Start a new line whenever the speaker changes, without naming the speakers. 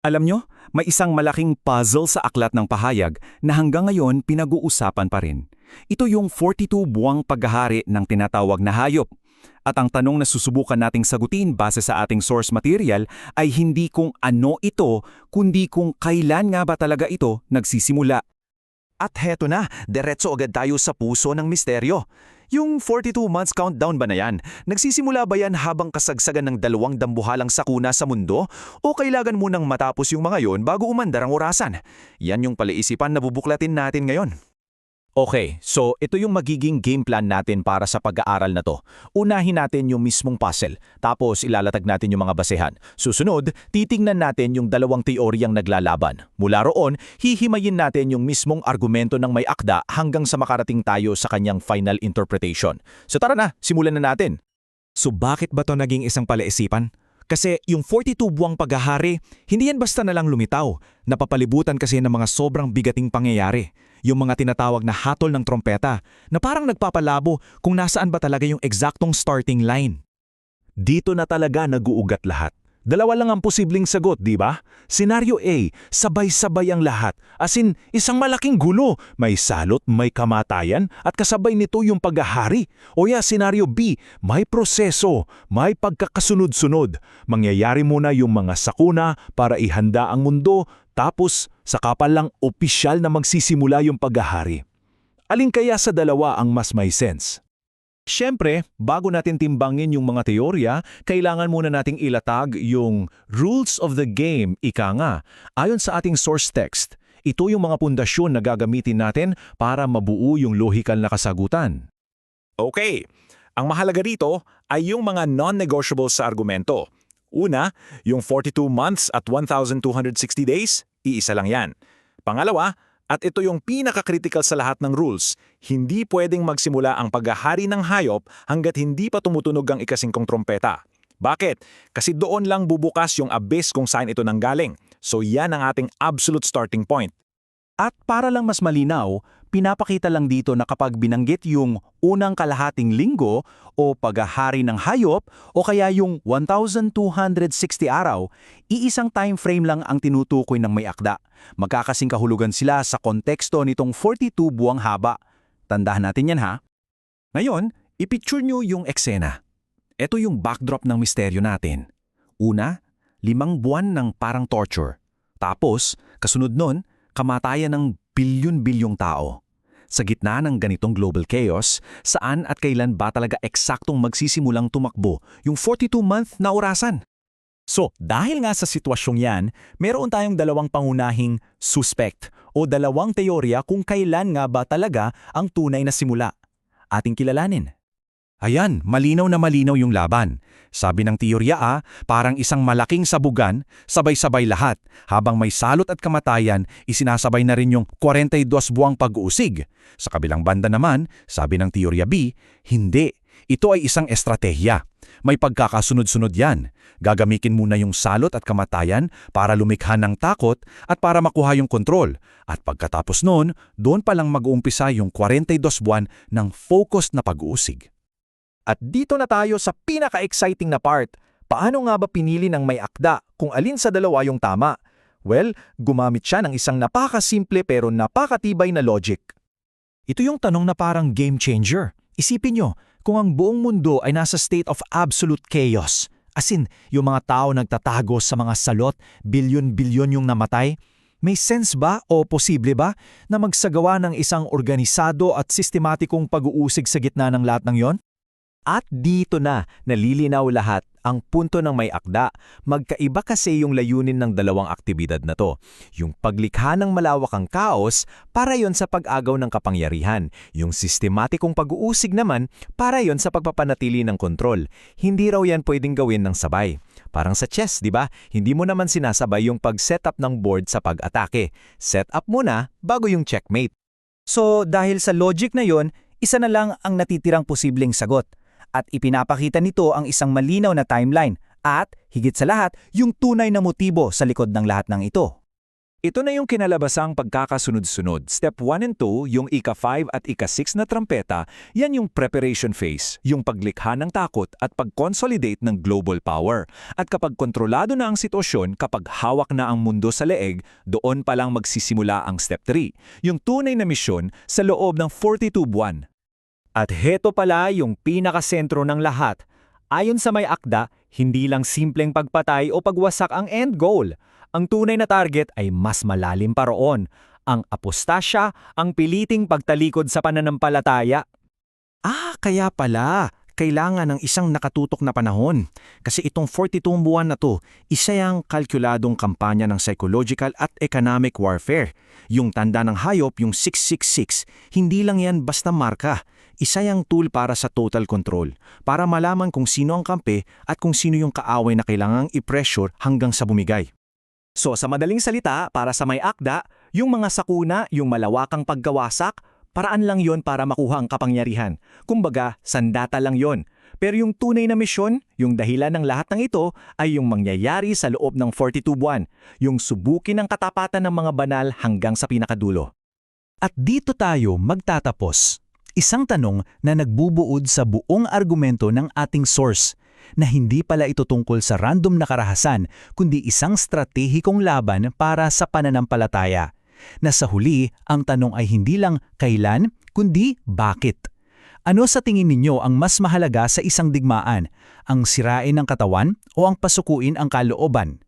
Alam nyo, may isang malaking puzzle sa aklat ng pahayag na hanggang ngayon pinag-uusapan pa rin. Ito yung 42 buwang paghahari ng tinatawag na hayop. At ang tanong na susubukan nating sagutin base sa ating source material ay hindi kung ano ito, kundi kung kailan nga ba talaga ito nagsisimula.
At heto na, diretso agad tayo sa puso ng misteryo. Yung 42 months countdown ba na yan? Nagsisimula ba yan habang kasagsagan ng dalawang dambuhalang sakuna sa mundo? O kailangan munang matapos yung mga yon bago umandar ang orasan? Yan yung palaisipan na bubuklatin natin ngayon. Okay, so ito yung magiging game plan natin para sa pag-aaral na to. Unahin natin yung mismong puzzle, tapos ilalatag natin yung mga basehan. Susunod, titingnan natin yung dalawang teoryang naglalaban. Mula roon, hihimayin natin yung mismong argumento ng may akda hanggang sa makarating tayo sa kanyang final interpretation. So tara na, simulan na natin.
So bakit ba to naging isang palaisipan? Kasi yung 42 buwang paghahari, hindi yan basta na lang lumitaw. Napapalibutan kasi ng mga sobrang bigating pangyayari. Yung mga tinatawag na hatol ng trompeta na parang nagpapalabo kung nasaan ba talaga yung eksaktong starting line.
Dito na talaga nag-uugat lahat. Dalawa lang ang posibleng sagot, di ba? Senaryo A, sabay-sabay ang lahat. As in, isang malaking gulo. May salot, may kamatayan, at kasabay nito yung paghahari. O ya, senaryo B, may proseso, may pagkakasunod-sunod. Mangyayari muna yung mga sakuna para ihanda ang mundo, tapos saka pa lang opisyal na magsisimula yung paghahari. Alin kaya sa dalawa ang mas may sense? Siyempre, bago natin timbangin yung mga teorya, kailangan muna nating ilatag yung rules of the game, ika nga. Ayon sa ating source text, ito yung mga pundasyon na gagamitin natin para mabuo yung lohikal na kasagutan.
Okay, ang mahalaga rito ay yung mga non-negotiables sa argumento. Una, yung 42 months at 1,260 days, iisa lang yan. Pangalawa, at ito yung pinaka-critical sa lahat ng rules, hindi pwedeng magsimula ang paghahari ng hayop hanggat hindi pa tumutunog ang ikasingkong trompeta. Bakit? Kasi doon lang bubukas yung abyss kung saan ito nanggaling. So yan ang ating absolute starting point.
At para lang mas malinaw, pinapakita lang dito na kapag binanggit yung unang kalahating linggo o paghahari ng hayop o kaya yung 1,260 araw, iisang time frame lang ang tinutukoy ng may akda. Magkakasing kahulugan sila sa konteksto nitong 42 buwang haba. Tandahan natin yan ha. Ngayon, ipicture nyo yung eksena. Ito yung backdrop ng misteryo natin. Una, 5 buwan ng parang torture. Tapos, kasunod nun, kamatayan ng bilyon-bilyong tao. Sa gitna ng ganitong global chaos, saan at kailan ba talaga eksaktong magsisimulang tumakbo yung 42-month na orasan?
So, dahil nga sa sitwasyong yan, meron tayong dalawang pangunahing suspect o dalawang teorya kung kailan nga ba talaga ang tunay na simula. Ating kilalanin.
Ayan, malinaw na malinaw yung laban. Sabi ng teorya A, parang isang malaking sabugan, sabay-sabay lahat. Habang may salot at kamatayan, isinasabay na rin yung 42 buwang pag-uusig. Sa kabilang banda naman, sabi ng teorya B, hindi. Ito ay isang estratehiya. May pagkakasunod-sunod yan. Gagamitin muna yung salot at kamatayan para lumikha ng takot at para makuha yung kontrol. At pagkatapos noon, doon palang mag-uumpisa yung 42 buwan ng focused na pag-uusig.
At dito na tayo sa pinaka-exciting na part. Paano nga ba pinili ng may akda kung alin sa dalawa yung tama? Well, gumamit siya ng isang napakasimple pero napakatibay na logic. Ito yung tanong na parang game changer. Isipin nyo, kung ang buong mundo ay nasa state of absolute chaos, as in, yung mga tao nagtatago sa mga salot, bilyon-bilyon yung namatay, may sense ba o posible ba na magsagawa ng isang organisado at sistematikong pag-uusig sa gitna ng lahat ng yon? At dito na nalilinaw lahat ang punto ng may akda. Magkaiba kasi yung layunin ng dalawang aktibidad na to. Yung paglikha ng malawakang kaos para yon sa pag-agaw ng kapangyarihan. Yung sistematikong pag-uusig naman para yon sa pagpapanatili ng kontrol. Hindi raw yan pwedeng gawin ng sabay. Parang sa chess, di ba? Hindi mo naman sinasabay yung pag-setup ng board sa pag-atake. Set up muna bago yung checkmate. So dahil sa logic na yon, isa na lang ang natitirang posibleng sagot. At ipinapakita nito ang isang malinaw na timeline at, higit sa lahat, yung tunay na motibo sa likod ng lahat ng ito. Ito na yung kinalabasang pagkakasunod-sunod. Step 1 and 2, yung ika-5 at ika-6 na trampeta, yan yung preparation phase, yung paglikha ng takot at pag-consolidate ng global power. At kapag kontrolado na ang sitwasyon, kapag hawak na ang mundo sa leeg, doon pa lang magsisimula ang step 3, yung tunay na misyon sa loob ng 42 buwan. At heto pala yung pinakasentro ng lahat. Ayon sa may akda, hindi lang simpleng pagpatay o pagwasak ang end goal. Ang tunay na target ay mas malalim pa roon, ang apostasya, ang piliting pagtalikod sa pananampalataya.
Kaya pala, kailangan ng isang nakatutok na panahon. Kasi itong 42 buwan na to, isa yung kalkuladong kampanya ng psychological at economic warfare. Yung tanda ng hayop, yung 666, hindi lang yan basta marka. Isa yung tool para sa total control, para malaman kung sino ang kampe at kung sino yung kaaway na kailangang i-pressure hanggang sa bumigay.
So sa madaling salita, para sa may akda, yung mga sakuna, yung malawakang paggawasak, paraan lang yon para makuha ang kapangyarihan. Kumbaga, sandata lang yon. Pero yung tunay na misyon, yung dahilan ng lahat ng ito, ay yung mangyayari sa loob ng 42 buwan, yung subukin ang katapatan ng mga banal hanggang sa pinakadulo.
At dito tayo magtatapos. Isang tanong na nagbubuod sa buong argumento ng ating source, na hindi pala ito tungkol sa random na karahasan, kundi isang stratehikong laban para sa pananampalataya. Na sa huli, ang tanong ay hindi lang kailan, kundi bakit. Ano sa tingin ninyo ang mas mahalaga sa isang digmaan? Ang sirain ng katawan o ang pasukuin ang kalooban?